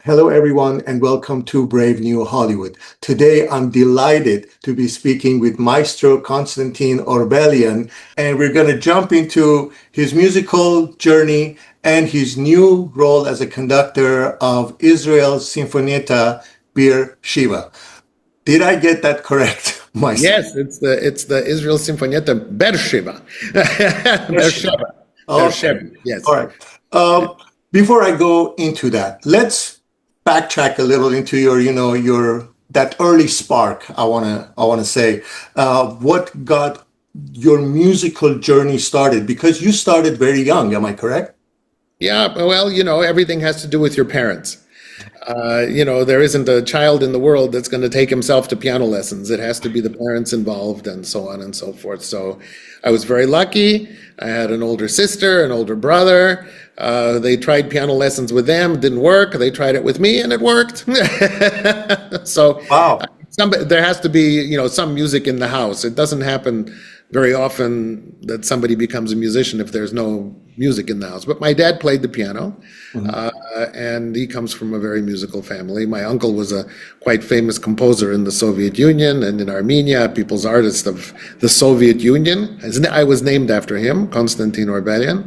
Hello, everyone, and welcome to Brave New Hollywood. Today, I'm delighted to be speaking with Maestro Constantine Orbelian, and we're going to jump into his musical journey and his new role as a conductor of Israel's Sinfonietta Beer-Sheva. Did I get that correct, Maestro? Yes, it's the Israel Sinfonietta Beer-Sheva. Beer-Sheva. Okay. Yes. All right. Before I go into that, let's backtrack a little into your that early spark. I wanna say, what got your musical journey started? Because you started very young. Am I correct? Yeah, well, everything has to do with your parents. There isn't a child in the world that's going to take himself to piano lessons. It has to be the parents involved and so on and so forth. So I was very lucky. I had an older sister, an older brother. They tried piano lessons with them, it didn't work. They tried it with me and it worked. So Wow. there has to be, some music in the house. It doesn't happen very often that somebody becomes a musician if there's no music in the house. But my dad played the piano, and he comes from a very musical family. My uncle was a quite famous composer in the Soviet Union and in Armenia, People's Artist of the Soviet Union. I was named after him, Constantine Orbelian.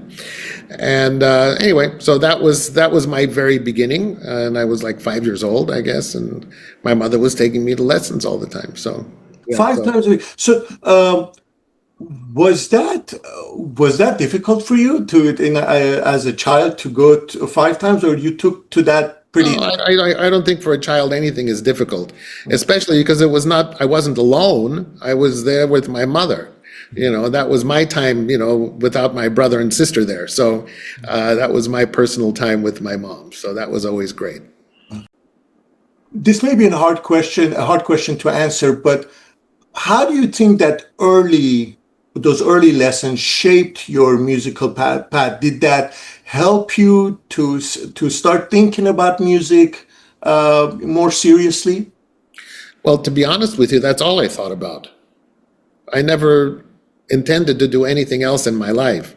And anyway, so that was my very beginning, and I was like 5 years old, I guess, and my mother was taking me to lessons all the time. So yeah, Five times a week. So, was that difficult for you as a child to go to 5 times, or you took to that pretty? No, I don't think for a child anything is difficult, especially because I wasn't alone. I was there with my mother. That was my time, without my brother and sister there. So that was my personal time with my mom. So that was always great. This may be a hard question to answer, but how do you think that those early lessons shaped your musical path? Did that help you to start thinking about music more seriously? Well, to be honest with you, that's all I thought about. I never intended to do anything else in my life.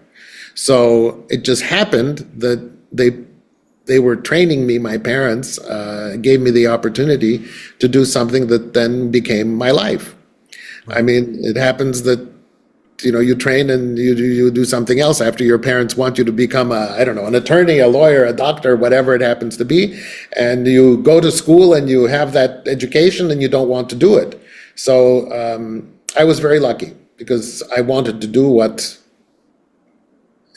So it just happened that they were training me, my parents gave me the opportunity to do something that then became my life. I mean, it happens that you train and you do something else after your parents want you to become an attorney, a lawyer, a doctor, whatever it happens to be, and you go to school and you have that education and you don't want to do it. So I was very lucky because I wanted to do what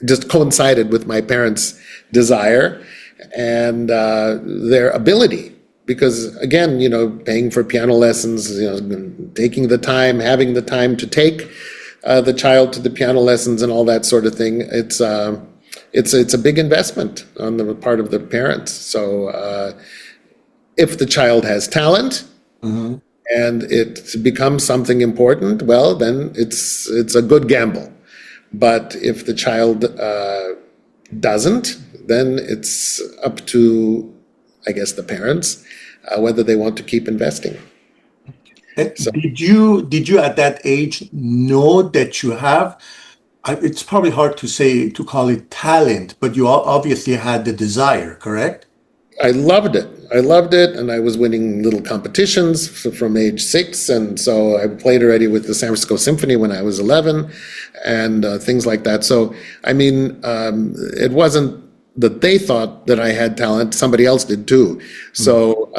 just coincided with my parents' desire and their ability. Because again, paying for piano lessons, taking the time, having the time to take the child to the piano lessons and all that sort of thing, it's a big investment on the part of the parents. So if the child has talent and it becomes something important, well, then it's a good gamble. But if the child doesn't, then it's up to, I guess, the parents whether they want to keep investing. So, did you at that age know that you have? It's probably hard to call it talent, but you obviously had the desire, correct? I loved it. And I was winning little competitions from age 6, and so I played already with the San Francisco Symphony when I was 11, and things like that. So I mean, it wasn't that they thought that I had talent, somebody else did too. So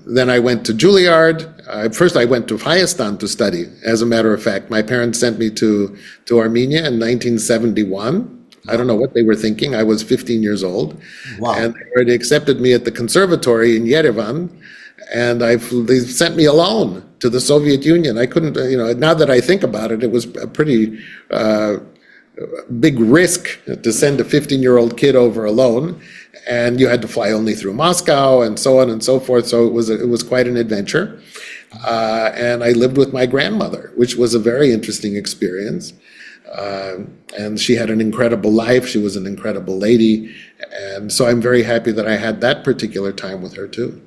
then I went to Juilliard. First I went to Hayastan to study. As a matter of fact, my parents sent me to Armenia in 1971. I don't know what they were thinking. I was 15 years old. Wow. And they already accepted me at the Conservatory in Yerevan. And they sent me alone to the Soviet Union. I couldn't, now that I think about it, it was a pretty big risk to send a 15-year-old kid over alone, and you had to fly only through Moscow and so on and so forth. So it was quite an adventure, and I lived with my grandmother, which was a very interesting experience. And she had an incredible life. She was an incredible lady, and so I'm very happy that I had that particular time with her too.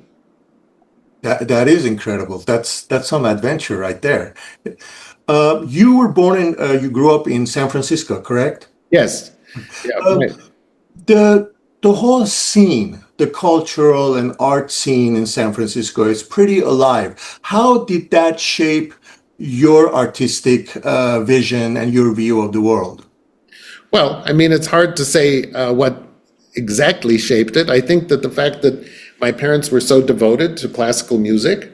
That is incredible. That's some adventure right there. You grew up in San Francisco, correct? Yes. Yeah, right. the whole scene, the cultural and art scene in San Francisco is pretty alive. How did that shape your artistic vision and your view of the world? Well, I mean, it's hard to say what exactly shaped it. I think that the fact that my parents were so devoted to classical music,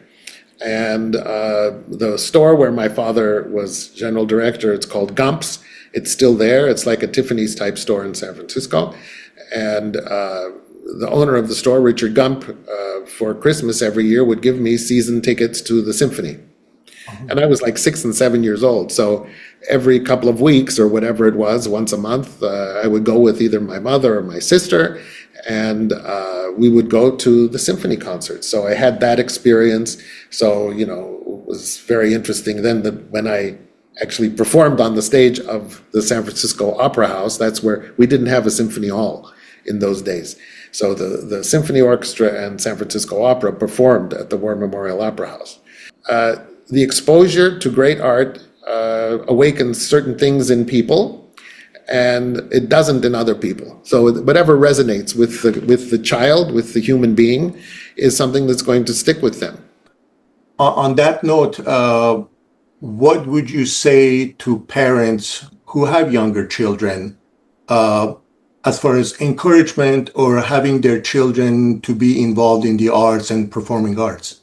and the store where my father was general director, it's called Gump's. It's still there. It's like a Tiffany's type store in San Francisco. And the owner of the store, Richard Gump, for Christmas every year would give me season tickets to the Symphony. And I was like 6 and 7 years old. So every couple of weeks or whatever it was, once a month, I would go with either my mother or my sister, and we would go to the symphony concerts. So I had that experience. So, you know, it was very interesting then that when I actually performed on the stage of the San Francisco Opera House, that's where we didn't have a symphony hall in those days. So the Symphony Orchestra and San Francisco Opera performed at the War Memorial Opera House. The exposure to great art awakens certain things in people, and it doesn't in other people. So whatever resonates with the child, with the human being, is something that's going to stick with them. On that note, what would you say to parents who have younger children as far as encouragement or having their children to be involved in the arts and performing arts?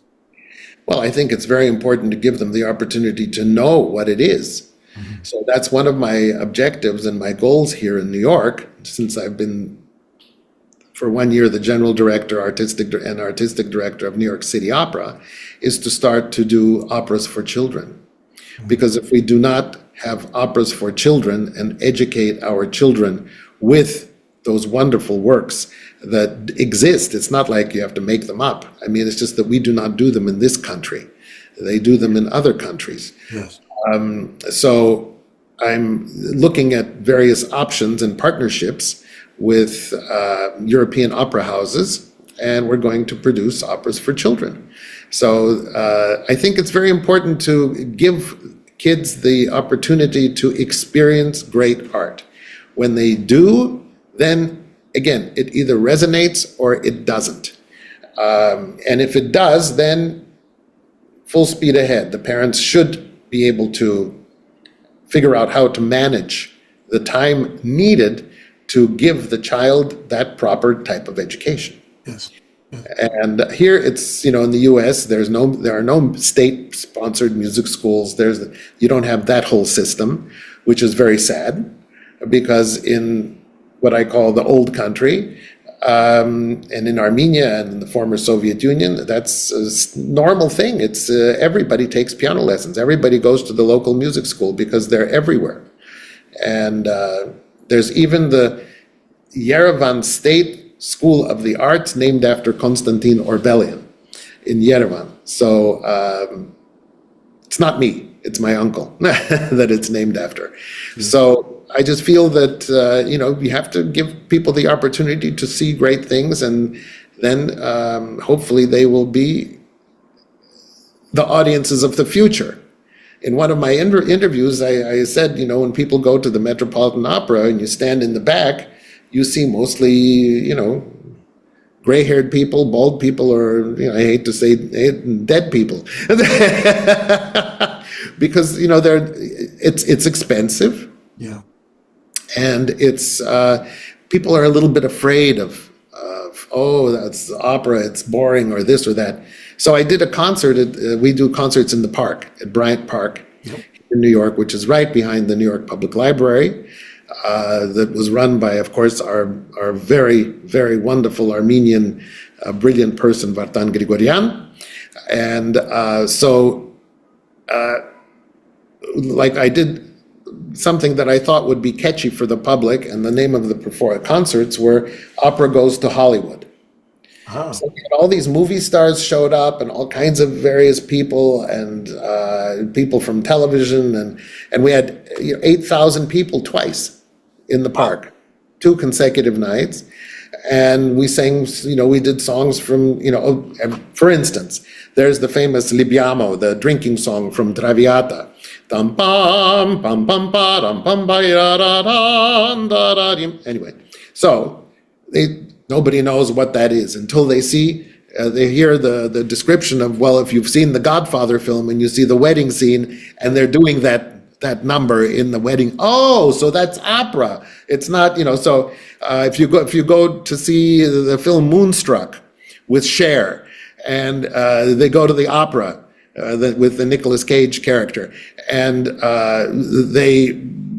Well, I think it's very important to give them the opportunity to know what it is. Mm-hmm. So that's one of my objectives and my goals here in New York, since I've been for 1 year the general director, artistic director of New York City Opera, is to start to do operas for children. Mm-hmm. Because if we do not have operas for children and educate our children with those wonderful works that exist, it's not like you have to make them up. I mean, it's just that we do not do them in this country. They do them in other countries. Yes. So I'm looking at various options and partnerships with European opera houses, and we're going to produce operas for children. So I think it's very important to give kids the opportunity to experience great art. When they do, then again, it either resonates or it doesn't. And if it does, then full speed ahead. The parents should be able to figure out how to manage the time needed to give the child that proper type of education. Yes. And here it's, you know, in the US, there are no state-sponsored music schools. You don't have that whole system, which is very sad, because in what I call the old country, and in Armenia and in the former Soviet Union, that's a normal thing. It's everybody takes piano lessons. Everybody goes to the local music school because they're everywhere. And there's even the Yerevan State School of the Arts named after Constantine Orbelian in Yerevan. So it's not me, it's my uncle that it's named after. Mm-hmm. So I just feel that, you know, you have to give people the opportunity to see great things, and then hopefully they will be the audiences of the future. In one of my interviews, I said, you know, when people go to the Metropolitan Opera and you stand in the back, you see mostly, you know, gray-haired people, bald people, or, you know, I hate to say dead people. Because, you know, it's expensive. Yeah. And it's people are a little bit afraid of oh, that's opera, it's boring, or this or that. So I did a concert. We do concerts in the park at Bryant Park in New York, which is right behind the New York Public Library. That was run by, of course, our very, very wonderful Armenian brilliant person, Vartan Grigoryan. And like I did something that I thought would be catchy for the public, and the name of the concerts were Opera Goes to Hollywood. Oh. So all these movie stars showed up, and all kinds of various people, and people from television, and we had 8,000 people twice in the park, 2 consecutive nights. And we sang, we did songs from, for instance, there's the famous Libiamo, the drinking song from Traviata. Anyway, so nobody knows what that is until they hear the description of, well, if you've seen the Godfather film and you see the wedding scene and they're doing that number in the wedding, oh, so that's opera. It's not, so if you go to see the film Moonstruck with Cher, and they go to the opera with the Nicolas Cage character, and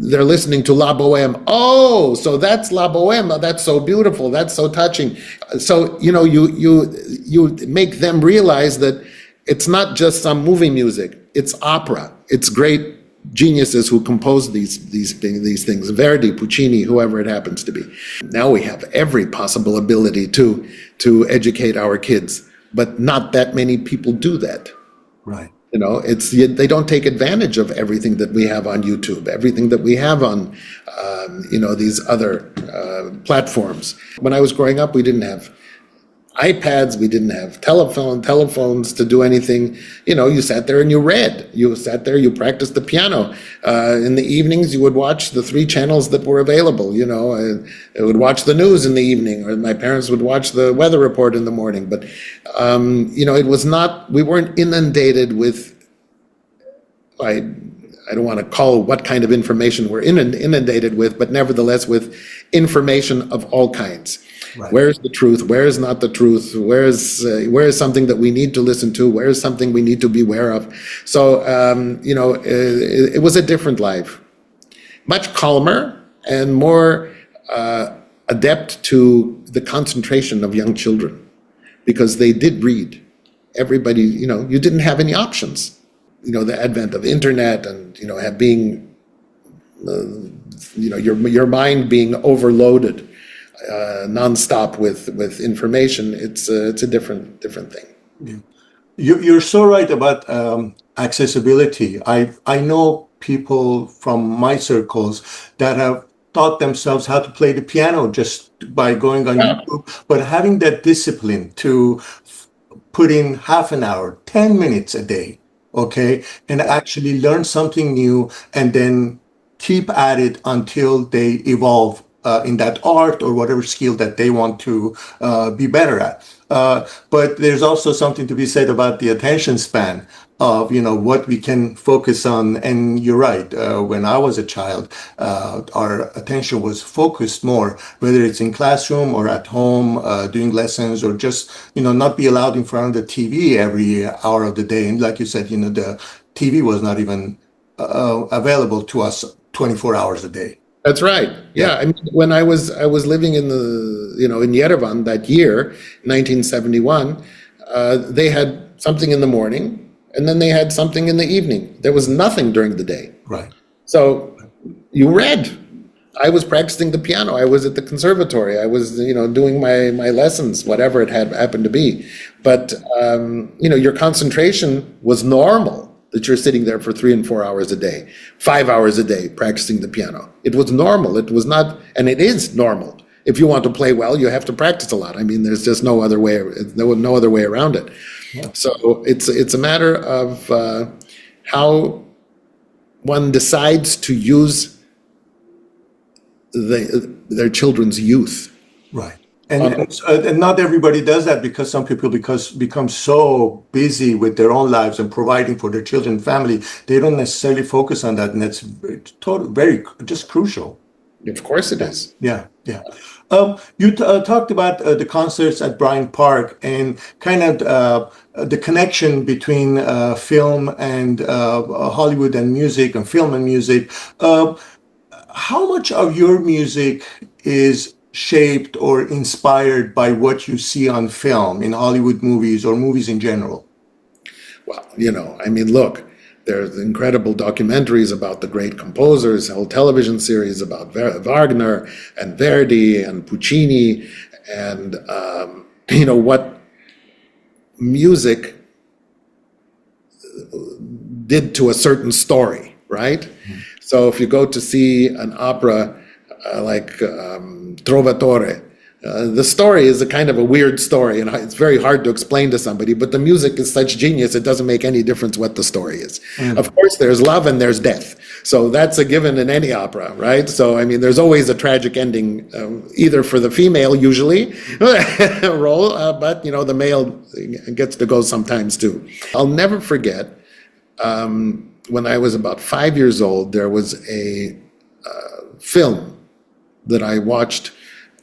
they're listening to La Boheme. Oh, so that's La Boheme. That's so beautiful. That's so touching. So you make them realize that it's not just some movie music. It's opera. It's great geniuses who compose these things. Verdi, Puccini, whoever it happens to be. Now we have every possible ability to educate our kids, but not that many people do that. Right. They don't take advantage of everything that we have on YouTube, everything that we have on, these other platforms. When I was growing up, we didn't have iPads, we didn't have telephones to do anything. You sat there and you read. You sat there, you practiced the piano. In the evenings, you would watch the 3 channels that were available. I would watch the news in the evening, or my parents would watch the weather report in the morning. But, it was not, we weren't inundated with, I don't want to call what kind of information we're inundated with, but nevertheless with information of all kinds. Right. Where's the truth? Where is not the truth? Where is something that we need to listen to? Where is something we need to be aware of? So, it was a different life, much calmer and more adept to the concentration of young children, because they did read. Everybody, you didn't have any options. The advent of internet and, your mind being overloaded nonstop with information, it's a different thing. Yeah. You're so right about accessibility. I know people from my circles that have taught themselves how to play the piano just by going on YouTube, but having that discipline to put in half an hour, 10 minutes a day, okay, and actually learn something new and then keep at it until they evolve in that art or whatever skill that they want to be better at. But there's also something to be said about the attention span of, what we can focus on. And you're right, when I was a child, our attention was focused more, whether it's in classroom or at home, doing lessons, or just, not be allowed in front of the TV every hour of the day. And like you said, the TV was not even available to us 24 hours a day. That's right. Yeah. I mean, when I was living in in Yerevan that year, 1971, they had something in the morning and then they had something in the evening. There was nothing during the day. Right. So you read. I was practicing the piano. I was at the Conservatory. I was, doing my lessons, whatever it happened to be. But, your concentration was normal. That you're sitting there for 3 and 4 hours a day, 5 hours a day practicing the piano. It was normal. It was not, and it is normal. If you want to play well, you have to practice a lot. I mean, there's just no other way around it. Yeah. So it's a matter of how one decides to use their children's youth. Right. And not everybody does that, because some people become so busy with their own lives and providing for their children and family, they don't necessarily focus on that, and that's very just crucial. Of course it is. Yeah. You talked about the concerts at Bryant Park and kind of the connection between film and Hollywood and music, and film and music. How much of your music is shaped or inspired by what you see on film in Hollywood movies or movies in general? Well, look, there's incredible documentaries about the great composers, whole television series about Wagner and Verdi and Puccini, and what music did to a certain story, right? Mm-hmm. So if you go to see an opera like Trovatore, the story is a kind of a weird story, and it's very hard to explain to somebody, but the music is such genius, it doesn't make any difference what the story is. Mm. Of course, there's love and there's death. So that's a given in any opera, right? So, I mean, there's always a tragic ending, either for the female, usually, role, but, the male gets to go sometimes too. I'll never forget, when I was about 5 years old, there was a film that I watched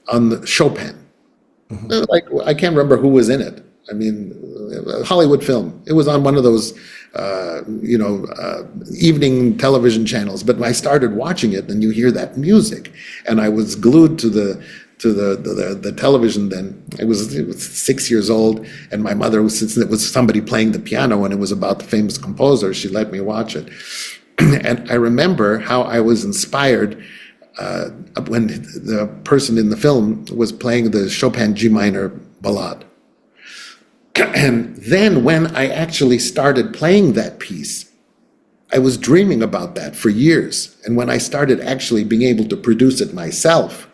on the Chopin. Like, I can't remember who was in it. I mean, a Hollywood film. It was on one of those, evening television channels. But when I started watching it, and you hear that music, and I was glued to the television. Then it was 6 years old, and my mother, since it was somebody playing the piano, and it was about the famous composer, she let me watch it. And I remember how I was inspired when the person in the film was playing the Chopin G minor ballade. And then when I actually started playing that piece, I was dreaming about that for years. And when I started actually being able to produce it myself,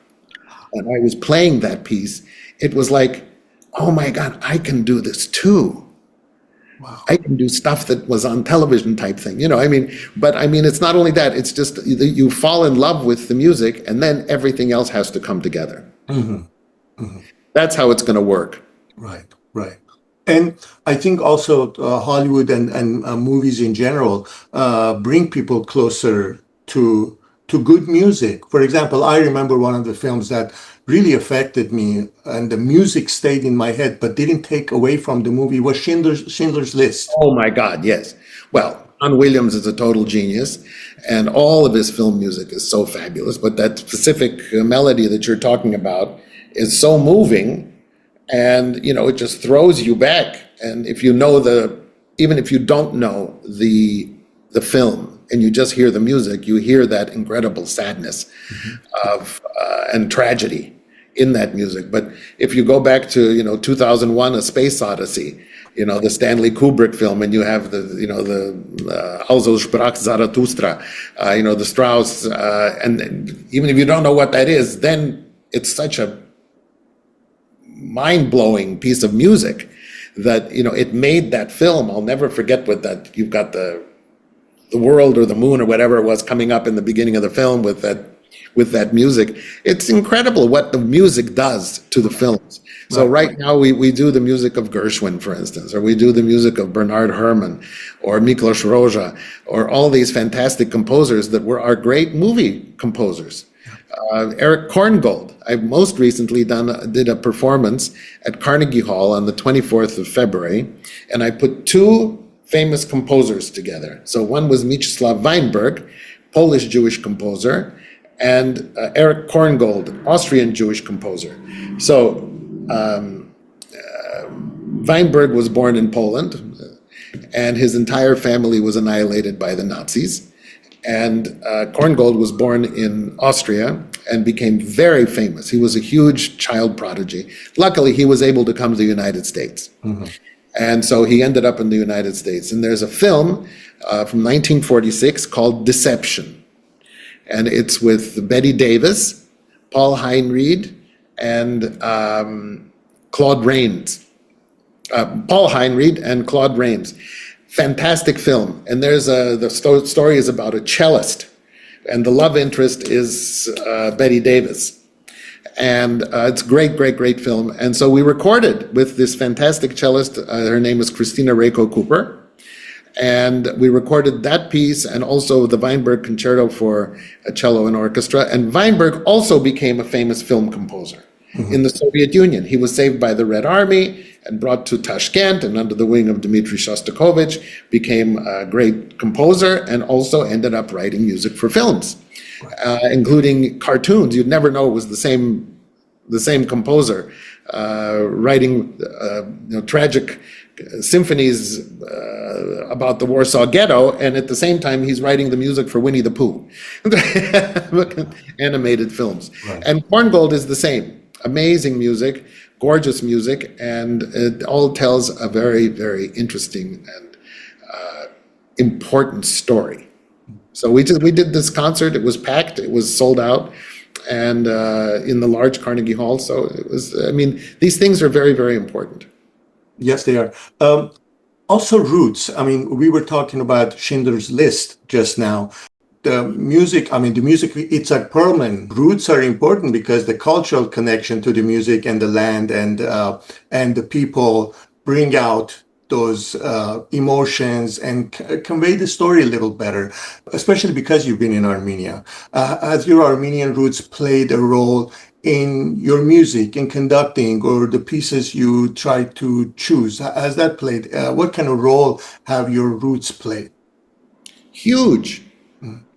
and I was playing that piece, it was like, oh my God, I can do this too. Wow. I can do stuff that was on television type thing, but it's not only that, it's just you fall in love with the music, and then everything else has to come together. That's how it's going to work. Right. And I think also Hollywood and movies in general bring people closer to good music. For example, I remember one of the films that really affected me, and the music stayed in my head but didn't take away from the movie, was Schindler's List. Oh my God, yes. Well, John Williams is a total genius, and all of his film music is so fabulous, but that specific melody that you're talking about is so moving, and it just throws you back. And if you know even if you don't know the film, and you just hear the music, you hear that incredible sadness of and tragedy in that music. But if you go back to 2001: A Space Odyssey, the Stanley Kubrick film, and you have the Also sprach Zarathustra, the Strauss, and even if you don't know what that is, then it's such a mind-blowing piece of music that it made that film. I'll never forget you've got the world or the moon or whatever it was coming up in the beginning of the film with that music. It's incredible what the music does to the films. So right now we do the music of Gershwin, for instance, or we do the music of Bernard Herrmann or Miklos Rozsa, or all these fantastic composers that were our great movie composers. Erich Korngold. I most recently did a performance at Carnegie Hall on the 24th of February, and I put two famous composers together. So one was Mieczysław Weinberg, Polish Jewish composer, and Erich Korngold, Austrian Jewish composer. So Weinberg was born in Poland, and his entire family was annihilated by the Nazis. And Korngold was born in Austria and became very famous. He was a huge child prodigy. Luckily, he was able to come to the United States. And so he ended up in the United States. And there's a film from 1946 called Deception. And it's with Bette Davis, Paul Heinried, and Claude Rains. Paul Heinried and Claude Rains. Fantastic film. And the story is about a cellist. And the love interest is Bette Davis. And it's great film. And so we recorded with this fantastic cellist. Her name is Christina Reiko Cooper. And we recorded that piece and also the Weinberg Concerto for a cello and orchestra. And Weinberg also became a famous film composer in the Soviet Union. He was saved by the Red Army and brought to Tashkent, and under the wing of Dmitry Shostakovich, became a great composer and also ended up writing music for films. Including cartoons. You'd never know it was the same composer writing tragic symphonies about the Warsaw Ghetto, and at the same time he's writing the music for Winnie the Pooh, animated films. And Korngold is the same. Amazing music, gorgeous music, and it all tells a very, very interesting and important story. So we did this concert. It was packed. It was sold out, and in the large Carnegie Hall. So it was. These things are very, very important. Yes, they are. Also, roots. We were talking about Schindler's List just now. the music, I mean, the music, it's like Perlman. Roots are important because the cultural connection to the music and the land and the people bring out those emotions and convey the story a little better, especially because you've been in Armenia. Has your Armenian roots played a role in your music, in conducting, or the pieces you try to choose? Has that played? What kind of role have your roots played? Huge,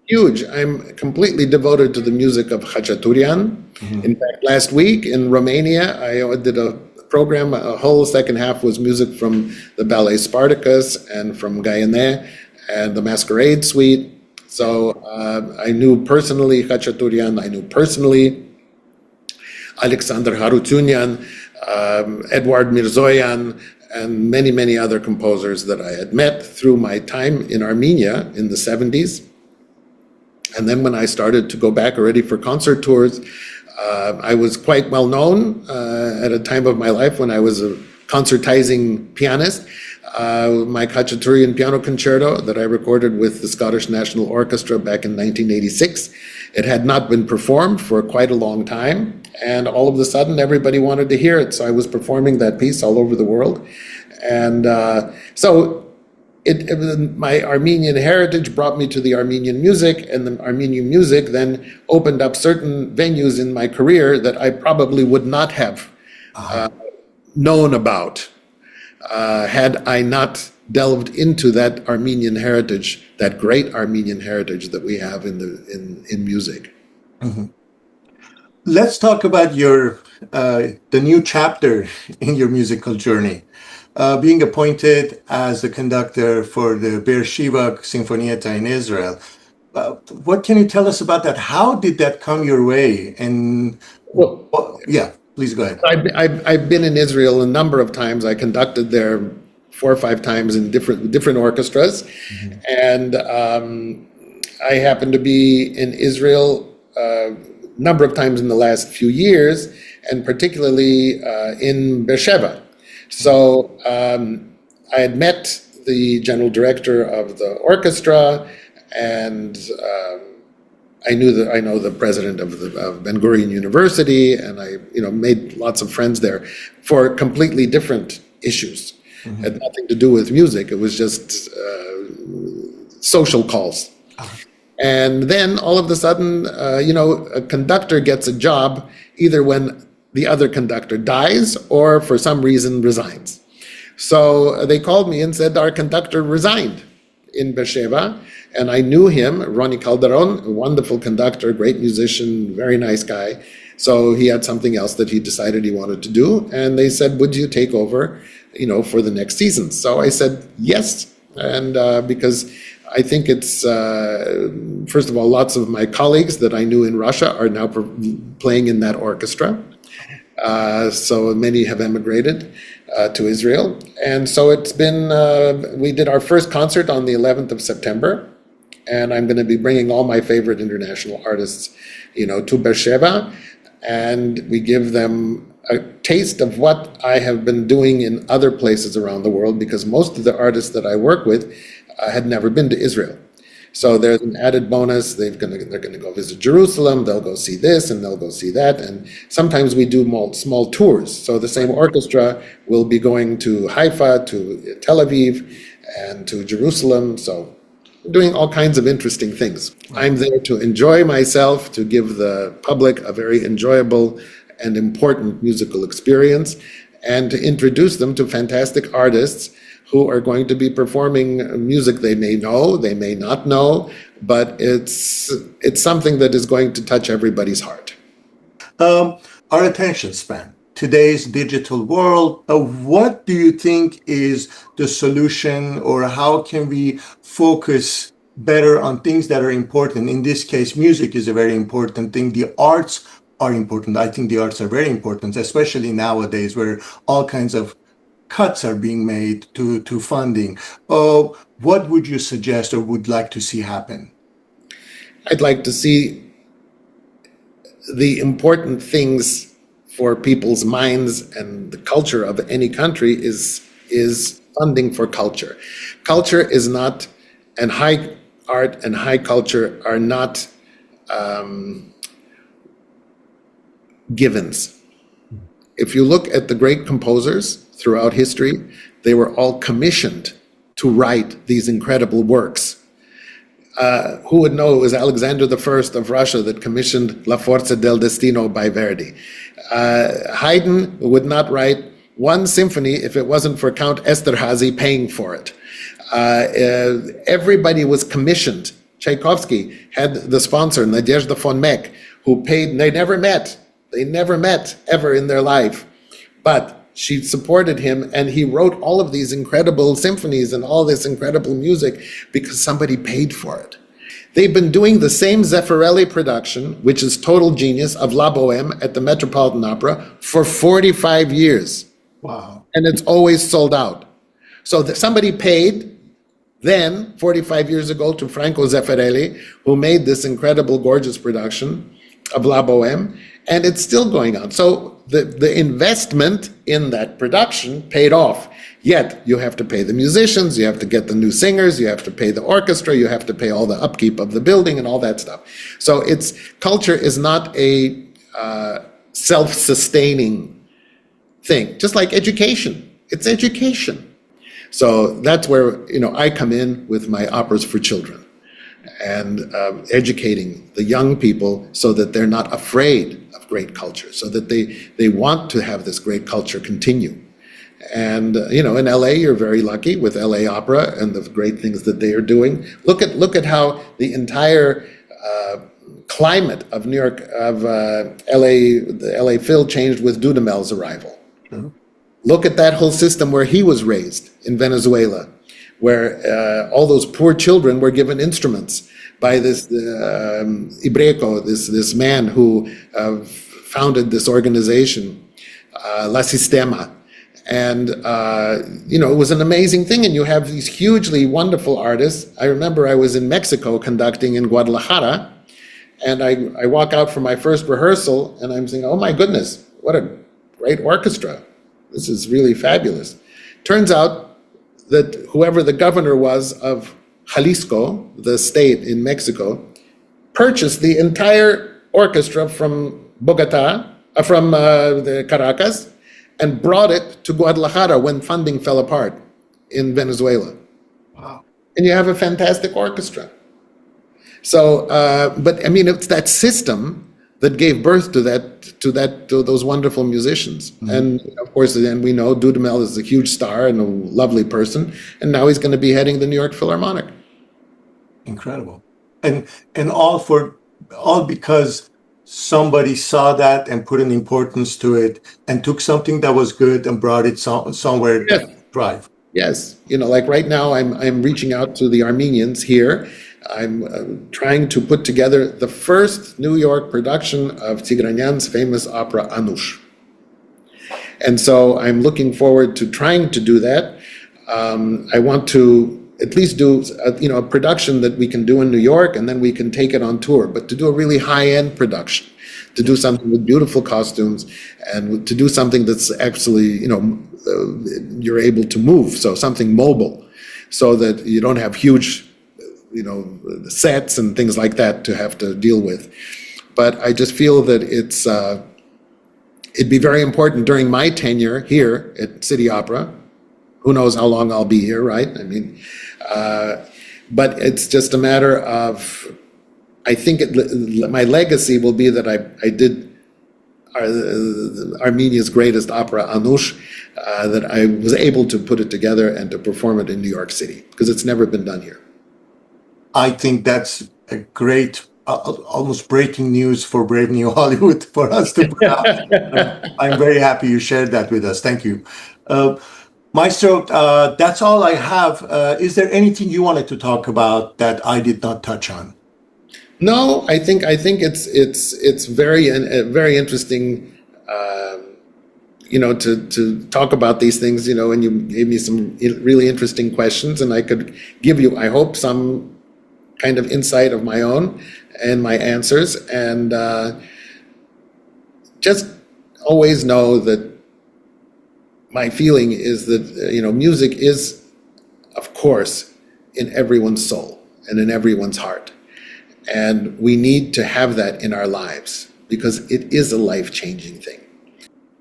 huge. I'm completely devoted to the music of Khachaturian. In fact, last week in Romania, I did a program. A whole second half was music from the ballet Spartacus and from Gayane and the Masquerade Suite. So I knew personally Khachaturian. I knew personally Alexander Harutyunyan, Edward Mirzoyan, and many, many other composers that I had met through my time in Armenia in the 70s. And then when I started to go back already for concert tours, I was quite well known at a time of my life when I was a concertizing pianist. My Khachaturian piano concerto that I recorded with the Scottish National Orchestra back in 1986. It had not been performed for quite a long time, and all of a sudden everybody wanted to hear it, so I was performing that piece all over the world. And my Armenian heritage brought me to the Armenian music, and the Armenian music then opened up certain venues in my career that I probably would not have known about had I not delved into that Armenian heritage, that great Armenian heritage that we have in music. Mm-hmm. Let's talk about the new chapter in your musical journey. Being appointed as the conductor for the Beer Shiva Sinfonietta in Israel. What can you tell us about that? How did that come your way? And yeah, please go ahead. I've been in Israel a number of times. I conducted there 4 or 5 times in different orchestras, and I happened to be in Israel a number of times in the last few years, and particularly in Beer Sheva. So I had met the general director of the orchestra, and I know the president of Ben Gurion University, and I made lots of friends there for completely different issues. Had nothing to do with music. It was just social calls. And then all of a sudden, a conductor gets a job either when the other conductor dies or for some reason resigns. So they called me and said our conductor resigned in Beer Sheva, and I knew him, Ronnie Calderon, a wonderful conductor, great musician, very nice guy. So he had something else that he decided he wanted to do, and they said, would you take over, for the next season? So I said yes, and because I think it's, first of all, lots of my colleagues that I knew in Russia are now playing in that orchestra. So many have emigrated to Israel. And so it's been, we did our first concert on the 11th of September, and I'm going to be bringing all my favorite international artists, to Beer Sheva, and we give them a taste of what I have been doing in other places around the world, because most of the artists that I work with had never been to Israel. So there's an added bonus. They're going to go visit Jerusalem. They'll go see this and they'll go see that. And sometimes we do small tours. So the same orchestra will be going to Haifa, to Tel Aviv, and to Jerusalem. So we're doing all kinds of interesting things. I'm there to enjoy myself, to give the public a very enjoyable and important musical experience, and to introduce them to fantastic artists who are going to be performing music they may know, they may not know, but it's something that is going to touch everybody's heart. Our attention span, today's digital world, what do you think is the solution, or how can we focus better on things that are important? In this case, music is a very important thing. The arts are important. I think the arts are very important, especially nowadays where all kinds of cuts are being made to funding. What would you suggest or would like to see happen? I'd like to see the important things for people's minds and the culture of any country is funding for culture. Culture is not, and high art and high culture are not givens. If you look at the great composers throughout history, they were all commissioned to write these incredible works. Who would know it was Alexander I of Russia that commissioned La Forza del Destino by Verdi? Haydn would not write one symphony if it wasn't for Count Esterhazy paying for it. Everybody was commissioned. Tchaikovsky had the sponsor, Nadezhda von Meck, who paid. They never met ever in their life, but she supported him, and he wrote all of these incredible symphonies and all this incredible music because somebody paid for it. They've been doing the same Zeffirelli production, which is total genius, of La Boheme at the Metropolitan Opera for 45 years. Wow. And it's always sold out. So somebody paid then, 45 years ago, to Franco Zeffirelli, who made this incredible, gorgeous production of La Boheme, and it's still going on. So the investment in that production paid off. Yet you have to pay the musicians, you have to get the new singers, you have to pay the orchestra, you have to pay all the upkeep of the building and all that stuff. So culture is not a self-sustaining thing, just like education. It's education. So that's where I come in with my operas for children, and educating the young people so that they're not afraid of great culture, so that they want to have this great culture continue. And in LA, you're very lucky with LA Opera and the great things that they are doing. Look at how the entire climate of New York, of LA, the LA Phil changed with Dudamel's arrival. Mm-hmm. Look at that whole system where he was raised in Venezuela, where all those poor children were given instruments by this Ibreco, this man who founded this organization, La Sistema. And, it was an amazing thing. And you have these hugely wonderful artists. I remember I was in Mexico conducting in Guadalajara, and I walk out from my first rehearsal, and I'm saying, oh my goodness, what a great orchestra. This is really fabulous. Turns out that whoever the governor was of Jalisco, the state in Mexico, purchased the entire orchestra from Bogota, from the Caracas, and brought it to Guadalajara when funding fell apart in Venezuela. Wow. And you have a fantastic orchestra. So, but I mean, it's that system that gave birth to those wonderful musicians. Mm-hmm. And of course, then we know Dudamel is a huge star and a lovely person, and now he's going to be heading the New York Philharmonic. Incredible. And all because somebody saw that and put an importance to it and took something that was good and brought it somewhere to thrive. Yes. Like right now I'm reaching out to the Armenians here. I'm trying to put together the first New York production of Tigranyan's famous opera Anush. And so I'm looking forward to trying to do that. I want to at least do a production that we can do in New York, and then we can take it on tour, but to do a really high-end production, to do something with beautiful costumes, and to do something that's actually, you're able to move, so something mobile, so that you don't have huge sets and things like that to have to deal with. But I just feel that it'd be very important during my tenure here at City Opera. Who knows how long I'll be here, right? I mean, but it's just a matter of, I think my legacy will be that I did Armenia's greatest opera, Anush, that I was able to put it together and to perform it in New York City, because it's never been done here. I think that's a great, almost breaking news for Brave New Hollywood for us to put out. I'm very happy you shared that with us. Thank you. Maestro, that's all I have. Is there anything you wanted to talk about that I did not touch on? No, I think it's very interesting, to talk about these things, and you gave me some really interesting questions, and I could give you, I hope, some kind of insight of my own and my answers, and just always know that my feeling is that, music is, of course, in everyone's soul. and in everyone's heart. And we need to have that in our lives because it is a life-changing thing.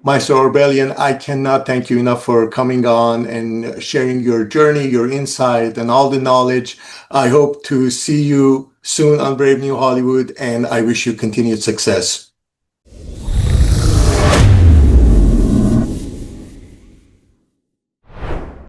Maestro Orbelian, I cannot thank you enough for coming on and sharing your journey, your insight, and all the knowledge. I hope to see you soon on Brave New Hollywood, and I wish you continued success.